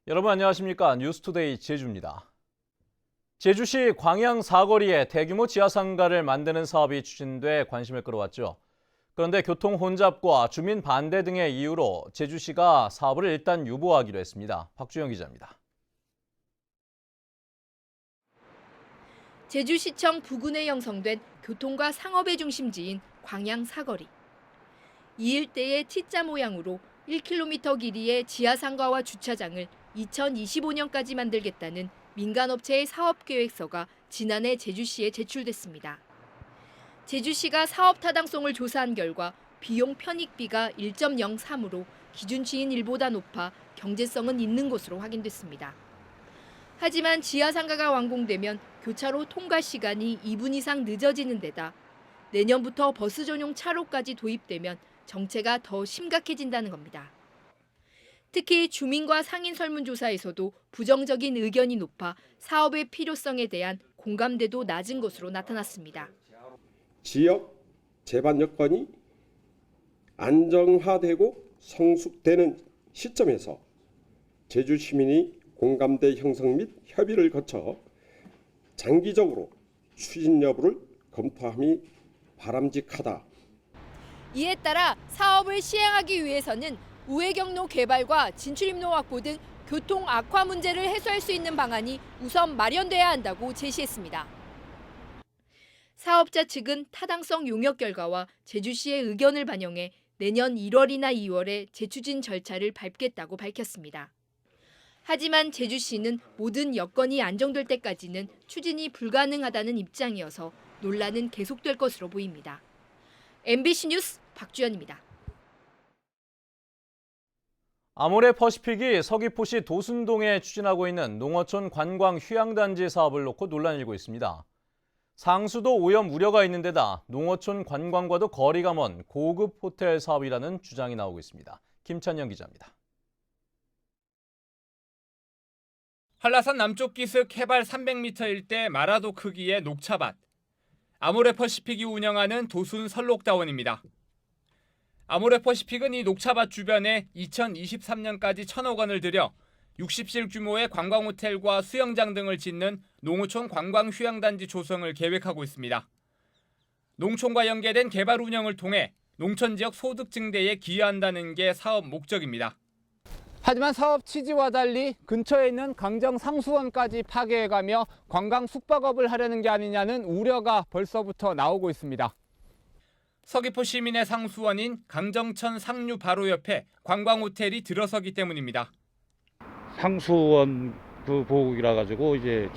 여러분 안녕하십니까? 뉴스투데이 제주입니다. 제주시 광양 사거리에 대규모 지하상가를 만드는 사업이 추진돼 관심을 끌어왔죠. 그런데 교통 혼잡과 주민 반대 등의 이유로 제주시가 사업을 일단 유보하기로 했습니다. 박주영 기자입니다. 제주시청 부근에 형성된 교통과 상업의 중심지인 광양 사거리. 이 일대의 T자 모양으로 1km 길이의 지하상가와 주차장을 2025년까지 만들겠다는 민간업체의 사업계획서가 지난해 제주시에 제출됐습니다. 제주시가 사업 타당성을 조사한 결과 비용 편익비가 1.03으로 기준치인 1보다 높아 경제성은 있는 것으로 확인됐습니다. 하지만 지하상가가 완공되면 교차로 통과 시간이 2분 이상 늦어지는 데다 내년부터 버스 전용 차로까지 도입되면 정체가 더 심각해진다는 겁니다. 특히 주민과 상인 설문조사에서도 부정적인 의견이 높아 사업의 필요성에 대한 공감대도 낮은 것으로 나타났습니다. 지역 제반 여건이 안정화되고 성숙되는 시점에서 제주 시민이 공감대 형성 및 협의를 거쳐 장기적으로 추진 여부를 검토함이 바람직하다. 이에 따라 사업을 시행하기 위해서는 우회경로 개발과 진출입로 확보 등 교통 악화 문제를 해소할 수 있는 방안이 우선 마련돼야 한다고 제시했습니다. 사업자 측은 타당성 용역 결과와 제주시의 의견을 반영해 내년 1월이나 2월에 재추진 절차를 밟겠다고 밝혔습니다. 하지만 제주시는 모든 여건이 안정될 때까지는 추진이 불가능하다는 입장이어서 논란은 계속될 것으로 보입니다. MBC 뉴스 박주연입니다. 아모레퍼시픽이 서귀포시 도순동에 추진하고 있는 농어촌 관광 휴양단지 사업을 놓고 논란이 일고 있습니다. 상수도 오염 우려가 있는 데다 농어촌 관광과도 거리가 먼 고급 호텔 사업이라는 주장이 나오고 있습니다. 김찬영 기자입니다. 한라산 남쪽 기슭 해발 300m 일대 마라도 크기의 녹차밭. 아모레퍼시픽이 운영하는 도순 설록다원입니다. 아모레퍼시픽은 이 녹차밭 주변에 2023년까지 1,000억 원을 들여 60실 규모의 관광호텔과 수영장 등을 짓는 농어촌 관광 휴양단지 조성을 계획하고 있습니다. 농촌과 연계된 개발 운영을 통해 농촌 지역 소득 증대에 기여한다는 게 사업 목적입니다. 하지만 사업 취지와 달리 근처에 있는 강정 상수원까지 파괴해가며 관광 숙박업을 하려는 게 아니냐는 우려가 벌써부터 나오고 있습니다. 서귀포 시민의 상수원인 강정천 상류 바로 옆에 관광호텔이 들어서기 때문입니다. 상수원 그 보호구이라 가지고 이제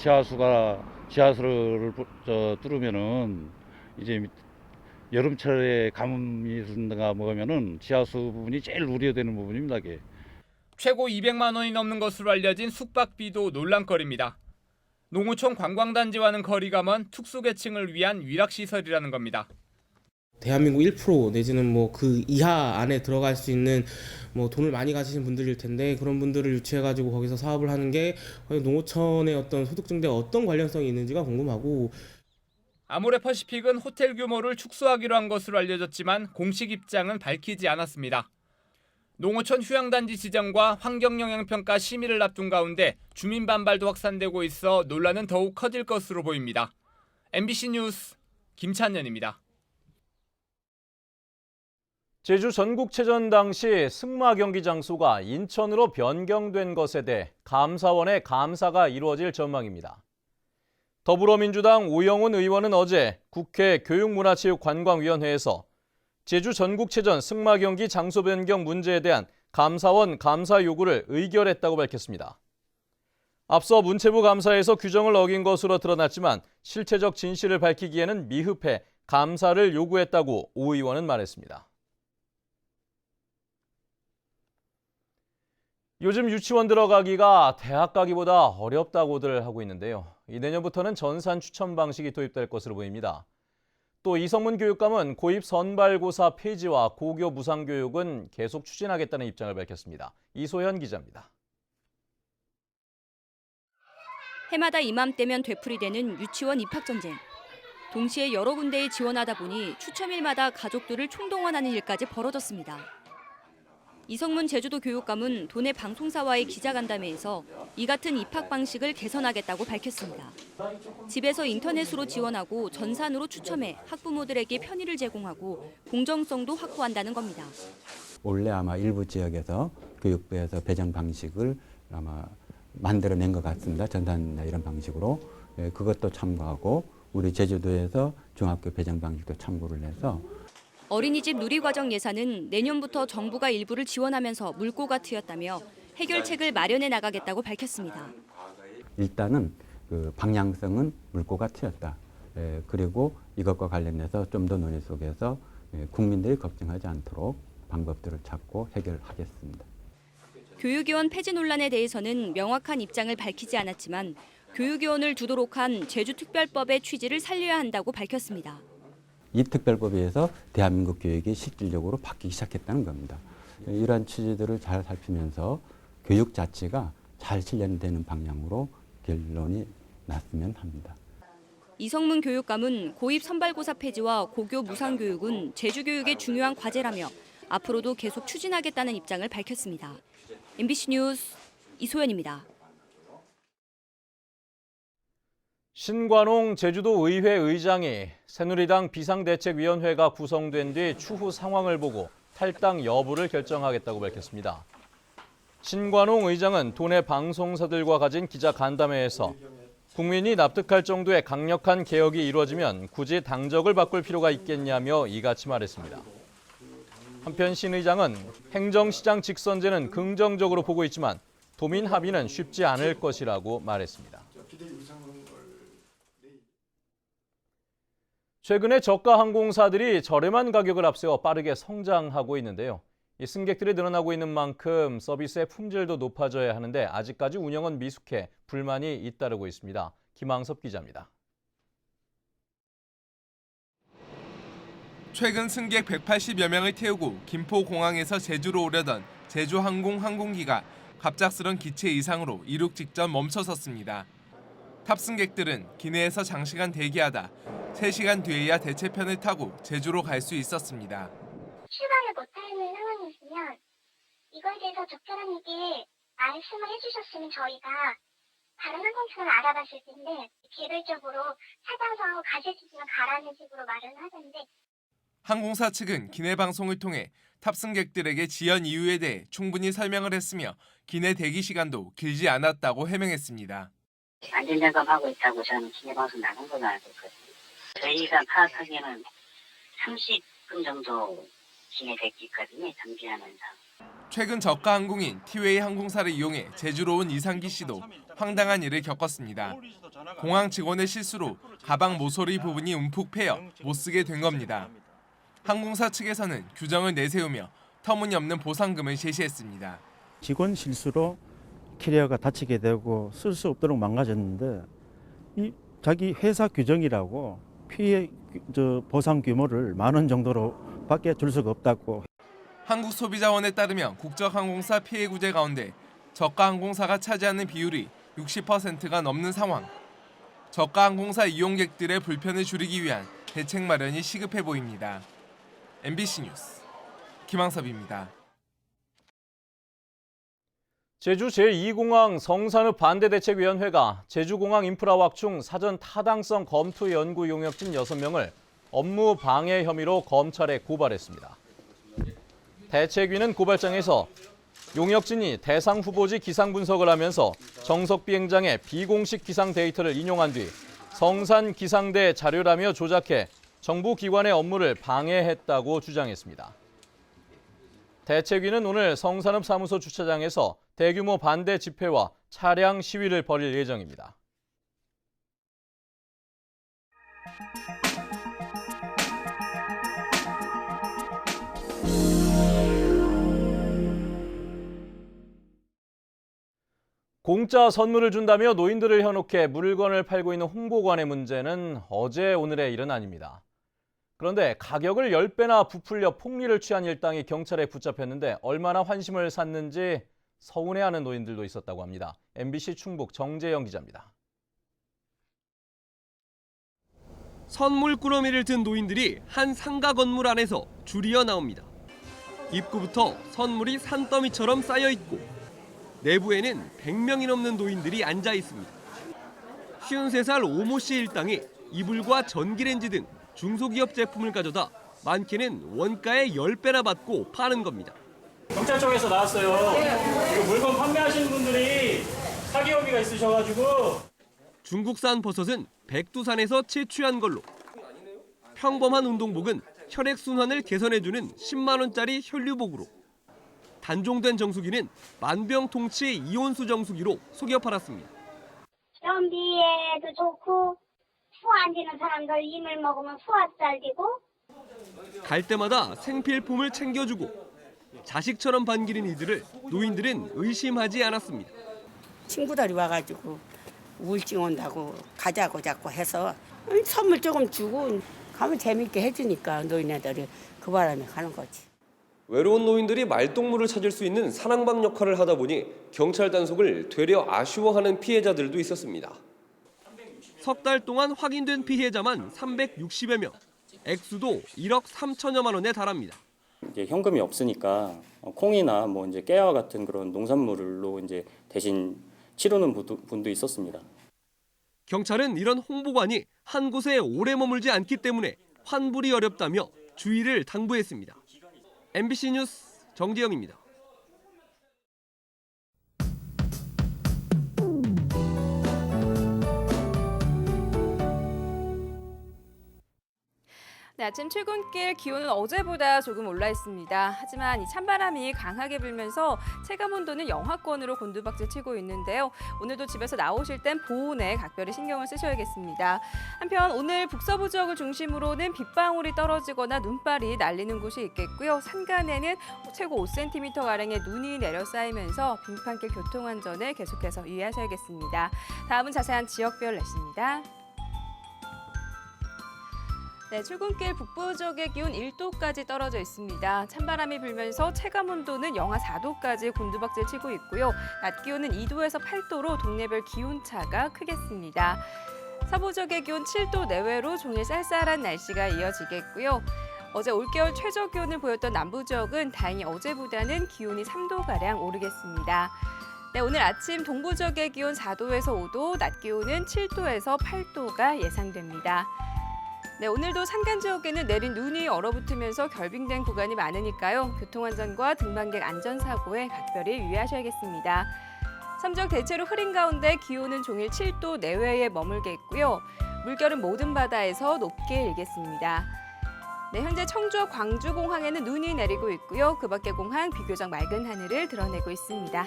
지하수를 뚫으면은 이제 여름철에 가뭄이 든가 먹으면은 지하수 부분이 제일 우려되는 부분입니다. 이게. 최고 200만 원이 넘는 것으로 알려진 숙박비도 논란거리입니다. 농어촌 관광단지와는 거리가 먼 특수계층을 위한 위락시설이라는 겁니다. 대한민국 1% 내지는 뭐 그 이하 안에 들어갈 수 있는 뭐 돈을 많이 가지신 분들일 텐데 그런 분들을 유치해가지고 거기서 사업을 하는 게 농어촌의 어떤 소득 증대와 어떤 관련성이 있는지가 궁금하고. 아모레퍼시픽은 호텔 규모를 축소하기로 한 것으로 알려졌지만 공식 입장은 밝히지 않았습니다. 농어촌 휴양단지 지정과 환경영향평가 심의를 앞둔 가운데 주민 반발도 확산되고 있어 논란은 더욱 커질 것으로 보입니다. MBC 뉴스 김찬현입니다. 제주 전국체전 당시 승마 경기 장소가 인천으로 변경된 것에 대해 감사원의 감사가 이루어질 전망입니다. 더불어민주당 오영훈 의원은 어제 국회 교육문화체육관광위원회에서 제주 전국체전 승마 경기 장소 변경 문제에 대한 감사원 감사 요구를 의결했다고 밝혔습니다. 앞서 문체부 감사에서 규정을 어긴 것으로 드러났지만 실체적 진실을 밝히기에는 미흡해 감사를 요구했다고 오 의원은 말했습니다. 요즘 유치원 들어가기가 대학 가기보다 어렵다고들 하고 있는데요. 내년부터는 전산 추천 방식이 도입될 것으로 보입니다. 또 이성문 교육감은 고입 선발고사 폐지와 고교 무상교육은 계속 추진하겠다는 입장을 밝혔습니다. 이소연 기자입니다. 해마다 이맘때면 되풀이되는 유치원 입학전쟁. 동시에 여러 군데에 지원하다 보니 추첨일마다 가족들을 총동원하는 일까지 벌어졌습니다. 이성문 제주도 교육감은 도내 방송사와의 기자간담회에서 이 같은 입학 방식을 개선하겠다고 밝혔습니다. 집에서 인터넷으로 지원하고 전산으로 추첨해 학부모들에게 편의를 제공하고 공정성도 확보한다는 겁니다. 원래 아마 일부 지역에서 교육부에서 배정 방식을 아마 만들어낸 것 같습니다. 전산이나 이런 방식으로. 그것도 참고하고 우리 제주도에서 중학교 배정 방식도 참고를 해서 어린이집 누리과정 예산은 내년부터 정부가 일부를 지원하면서 물꼬가 트였다며 해결책을 마련해 나가겠다고 밝혔습니다. 일단은 그 방향성은 물꼬가 트였다. 그리고 이것과 관련해서 좀 더 논의 속에서 국민들이 걱정하지 않도록 방법들을 찾고 해결하겠습니다. 교육위원 폐지 논란에 대해서는 명확한 입장을 밝히지 않았지만 교육위원을 두도록 한 제주특별법의 취지를 살려야 한다고 밝혔습니다. 이 특별법에 의해서 대한민국 교육이 실질적으로 바뀌기 시작했다는 겁니다. 이러한 취지들을 잘 살피면서 교육 자체가 잘 실현되는 방향으로 결론이 났으면 합니다. 이성문 교육감은 고입 선발고사 폐지와 고교 무상교육은 제주교육의 중요한 과제라며 앞으로도 계속 추진하겠다는 입장을 밝혔습니다. MBC 뉴스 이소연입니다. 신관홍 제주도 의회 의장이 새누리당 비상대책위원회가 구성된 뒤 추후 상황을 보고 탈당 여부를 결정하겠다고 밝혔습니다. 신관홍 의장은 도내 방송사들과 가진 기자간담회에서 국민이 납득할 정도의 강력한 개혁이 이루어지면 굳이 당적을 바꿀 필요가 있겠냐며 이같이 말했습니다. 한편 신 의장은 행정시장 직선제는 긍정적으로 보고 있지만 도민 합의는 쉽지 않을 것이라고 말했습니다. 최근에 저가 항공사들이 저렴한 가격을 앞세워 빠르게 성장하고 있는데요. 이 승객들이 늘어나고 있는 만큼 서비스의 품질도 높아져야 하는데 아직까지 운영은 미숙해 불만이 잇따르고 있습니다. 김항섭 기자입니다. 최근 승객 180여 명을 태우고 김포공항에서 제주로 오려던 제주항공 항공기가 갑작스런 기체 이상으로 이륙 직전 멈춰섰습니다. 탑승객들은 기내에서 장시간 대기하다 3시간 뒤에야 대체편을 타고 제주로 갈 수 있었습니다. 출발을 못하는 상황이었으면 이거에 대해서 적절하게 말씀을 해주셨으면 저희가 다른 항공편을 알아봤을 텐데 개별적으로 찾아서 가실 수 있으면 가라는 식으로 말은 하던데 항공사 측은 기내 방송을 통해 탑승객들에게 지연 이유에 대해 충분히 설명을 했으며 기내 대기 시간도 길지 않았다고 해명했습니다. 안전점검하고 있다고 저는 기내 방송 나간 걸로 알고 있거든요. 저희가 파악하기에는 30분 정도 기내 대기 있거든요. 정비하면서. 최근 저가 항공인 티웨이 항공사를 이용해 제주로 온 이상기 씨도 황당한 일을 겪었습니다. 공항 직원의 실수로 가방 모서리 부분이 움푹 패여 못 쓰게 된 겁니다. 항공사 측에서는 규정을 내세우며 터무니없는 보상금을 제시했습니다. 직원 실수로 캐리어가 다치게 되고 쓸 수 없도록 망가졌는데 이 자기 회사 규정이라고 피해 보상 규모를 10,000원 정도로 밖에 줄 수가 없다고. 한국소비자원에 따르면 국적항공사 피해 구제 가운데 저가 항공사가 차지하는 비율이 60%가 넘는 상황. 저가 항공사 이용객들의 불편을 줄이기 위한 대책 마련이 시급해 보입니다. MBC 뉴스 김항섭입니다. 제주 제2공항 성산읍 반대대책위원회가 제주공항 인프라 확충 사전 타당성 검토 연구 용역진 6명을 업무 방해 혐의로 검찰에 고발했습니다. 대책위는 고발장에서 용역진이 대상 후보지 기상 분석을 하면서 정석 비행장의 비공식 기상 데이터를 인용한 뒤 성산 기상대 자료라며 조작해 정부 기관의 업무를 방해했다고 주장했습니다. 대책위는 오늘 성산읍 사무소 주차장에서 대규모 반대 집회와 차량 시위를 벌일 예정입니다. 공짜 선물을 준다며 노인들을 현혹해 물건을 팔고 있는 홍보관의 문제는 어제 오늘의 일은 아닙니다. 그런데 가격을 10배나 부풀려 폭리를 취한 일당이 경찰에 붙잡혔는데 얼마나 환심을 샀는지 서운해하는 노인들도 있었다고 합니다. MBC 충북 정재영 기자입니다. 선물 꾸러미를 든 노인들이 한 상가 건물 안에서 줄이어 나옵니다. 입구부터 선물이 산더미처럼 쌓여 있고 내부에는 100명이 넘는 노인들이 앉아 있습니다. 53살 오모 씨 일당이 이불과 전기렌지 등 중소기업 제품을 가져다 많게는 원가의 10배나 받고 파는 겁니다. 경찰 쪽에서 나왔어요. 이거 물건 판매하시는 분들이 사기 혐의가 있으셔가지고. 중국산 버섯은 백두산에서 채취한 걸로. 평범한 운동복은 혈액순환을 개선해주는 10만 원짜리 혈류복으로. 단종된 정수기는 만병통치 이온수 정수기로 속여 팔았습니다. 변비에도 좋고 수 안 지는 사람들 이물 먹으면 수압 잘 되고. 갈 때마다 생필품을 챙겨주고 자식처럼 반기는 이들을 노인들은 의심하지 않았습니다. 친구들이 와가지고 우울증 온다고 가자고 자꾸 해서 선물 조금 주고 가면 재밌게 해주니까 노인네들이 그 바람에 가는 거지. 외로운 노인들이 말동무를 찾을 수 있는 사랑방 역할을 하다 보니 경찰 단속을 되려 아쉬워하는 피해자들도 있었습니다. 석 달 동안 확인된 피해자만 360여 명, 액수도 1억 3천여만 원에 달합니다. 이제 현금이 없으니까 콩이나 뭐 이제 깨와 같은 그런 농산물로 이제 대신 치르는 분도 있었습니다. 경찰은 이런 홍보관이 한 곳에 오래 머물지 않기 때문에 환불이 어렵다며 주의를 당부했습니다. MBC 뉴스 정지영입니다. 네, 아침 출근길 기온은 어제보다 조금 올라 있습니다. 하지만 이 찬바람이 강하게 불면서 체감온도는 영하권으로 곤두박질 치고 있는데요. 오늘도 집에서 나오실 땐 보온에 각별히 신경을 쓰셔야겠습니다. 한편 오늘 북서부 지역을 중심으로는 빗방울이 떨어지거나 눈발이 날리는 곳이 있겠고요. 산간에는 최고 5cm가량의 눈이 내려 쌓이면서 빙판길 교통안전에 계속해서 유의하셔야겠습니다. 다음은 자세한 지역별 날씨입니다. 네, 출근길 북부 지역의 기온 1도까지 떨어져 있습니다. 찬바람이 불면서 체감온도는 영하 4도까지 곤두박질 치고 있고요. 낮 기온은 2도에서 8도로 동네별 기온차가 크겠습니다. 서부 지역의 기온 7도 내외로 종일 쌀쌀한 날씨가 이어지겠고요. 어제 올겨울 최저 기온을 보였던 남부 지역은 다행히 어제보다는 기온이 3도가량 오르겠습니다. 네, 오늘 아침 동부 지역의 기온 4도에서 5도, 낮 기온은 7도에서 8도가 예상됩니다. 네, 오늘도 산간 지역에는 내린 눈이 얼어붙으면서 결빙된 구간이 많으니까요. 교통안전과 등반객 안전사고에 각별히 유의하셔야겠습니다. 삼지역 대체로 흐린 가운데 기온은 종일 7도 내외에 머물겠고요. 물결은 모든 바다에서 높게 일겠습니다. 네, 현재 청주와 광주공항에는 눈이 내리고 있고요. 그 밖의 공항 비교적 맑은 하늘을 드러내고 있습니다.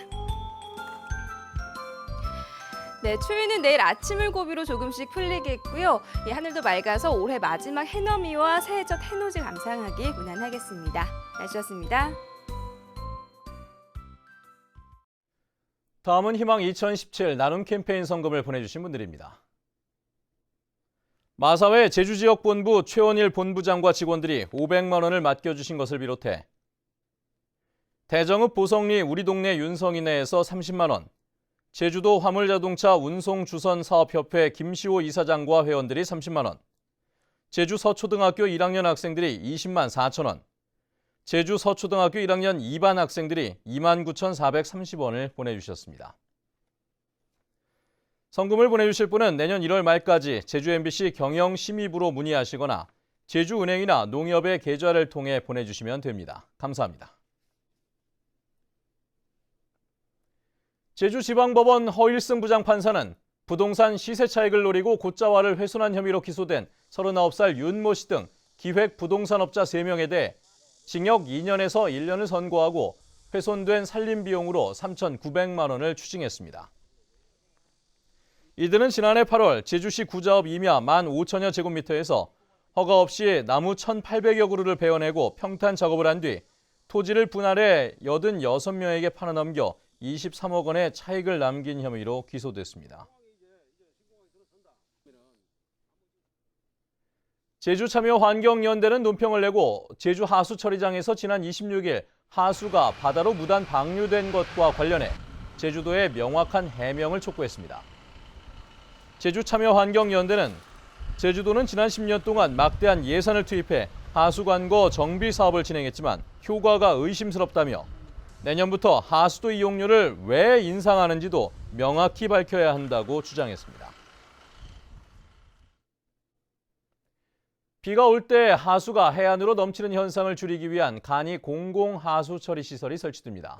네, 추위는 내일 아침을 고비로 조금씩 풀리겠고요. 하늘도 맑아서 올해 마지막 해넘이와 새해 첫 해돋이 감상하기 무난하겠습니다. 날씨였습니다. 다음은 희망 2017 나눔 캠페인 성금을 보내주신 분들입니다. 마사회 제주지역본부 최원일 본부장과 직원들이 500만 원을 맡겨주신 것을 비롯해 대정읍 보성리 우리 동네 윤성이네에서 30만 원, 제주도 화물자동차 운송주선사업협회 김시호 이사장과 회원들이 30만 원, 제주 서초등학교 1학년 학생들이 20만 4천 원, 제주 서초등학교 1학년 2반 학생들이 29,430원을 보내주셨습니다. 성금을 보내주실 분은 내년 1월 말까지 제주 MBC 경영심의부로 문의하시거나 제주은행이나 농협의 계좌를 통해 보내주시면 됩니다. 감사합니다. 제주지방법원 허일승 부장판사는 부동산 시세 차익을 노리고 고자와를 훼손한 혐의로 기소된 39살 윤모 씨 등 기획 부동산업자 3명에 대해 징역 2년에서 1년을 선고하고 훼손된 살림비용으로 3,900만 원을 추징했습니다. 이들은 지난해 8월 제주시 구자읍 임야 15,000여 제곱미터에서 허가 없이 나무 1,800여 그루를 베어내고 평탄 작업을 한 뒤 토지를 분할해 86명에게 팔아넘겨 23억 원의 차익을 남긴 혐의로 기소됐습니다. 제주참여환경연대는 논평을 내고 제주 하수처리장에서 지난 26일 하수가 바다로 무단 방류된 것과 관련해 제주도에 명확한 해명을 촉구했습니다. 제주참여환경연대는 제주도는 지난 10년 동안 막대한 예산을 투입해 하수관고 정비 사업을 진행했지만 효과가 의심스럽다며 내년부터 하수도 이용료를 왜 인상하는지도 명확히 밝혀야 한다고 주장했습니다. 비가 올 때 하수가 해안으로 넘치는 현상을 줄이기 위한 간이 공공 하수 처리 시설이 설치됩니다.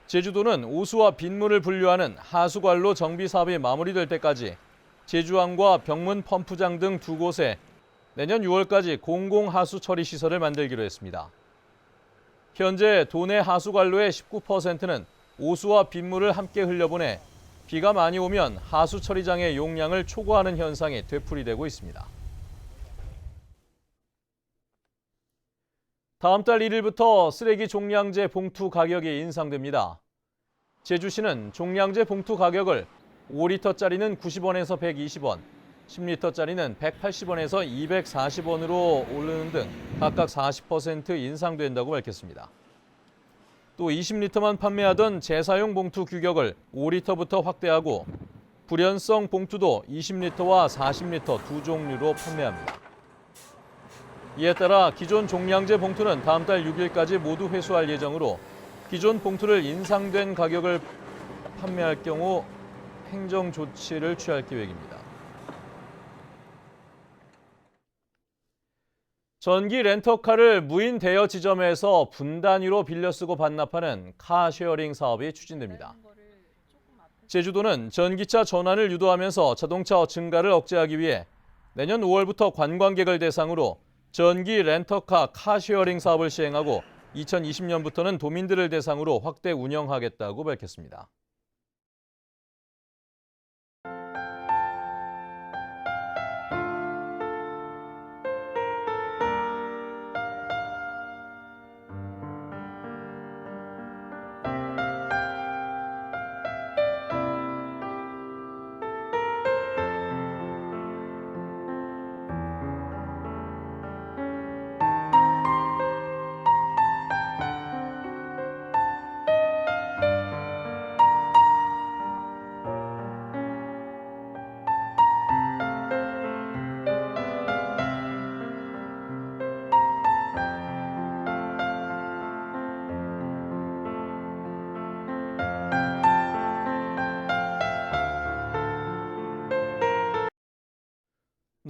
제주도는 오수와 빗물을 분류하는 하수관로 정비 사업이 마무리될 때까지 제주항과 병문 펌프장 등 두 곳에 내년 6월까지 공공 하수 처리 시설을 만들기로 했습니다. 현재 도내 하수관로의 19%는 오수와 빗물을 함께 흘려보내 비가 많이 오면 하수 처리장의 용량을 초과하는 현상이 되풀이되고 있습니다. 다음 달 1일부터 쓰레기 종량제 봉투 가격이 인상됩니다. 제주시는 종량제 봉투 가격을 5리터짜리는 90원에서 120원, 10리터짜리는 180원에서 240원으로 오르는 등 각각 40% 인상된다고 밝혔습니다. 또 20리터만 판매하던 재사용 봉투 규격을 5리터부터 확대하고 불연성 봉투도 20리터와 40리터 두 종류로 판매합니다. 이에 따라 기존 종량제 봉투는 다음 달 6일까지 모두 회수할 예정으로 기존 봉투를 인상된 가격을 판매할 경우 행정 조치를 취할 계획입니다. 전기 렌터카를 무인 대여 지점에서 분 단위로 빌려 쓰고 반납하는 카쉐어링 사업이 추진됩니다. 제주도는 전기차 전환을 유도하면서 자동차 증가를 억제하기 위해 내년 5월부터 관광객을 대상으로 전기 렌터카 카쉐어링 사업을 시행하고 2020년부터는 도민들을 대상으로 확대 운영하겠다고 밝혔습니다.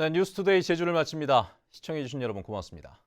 네, 뉴스투데이 제주를 마칩니다. 시청해주신 여러분 고맙습니다.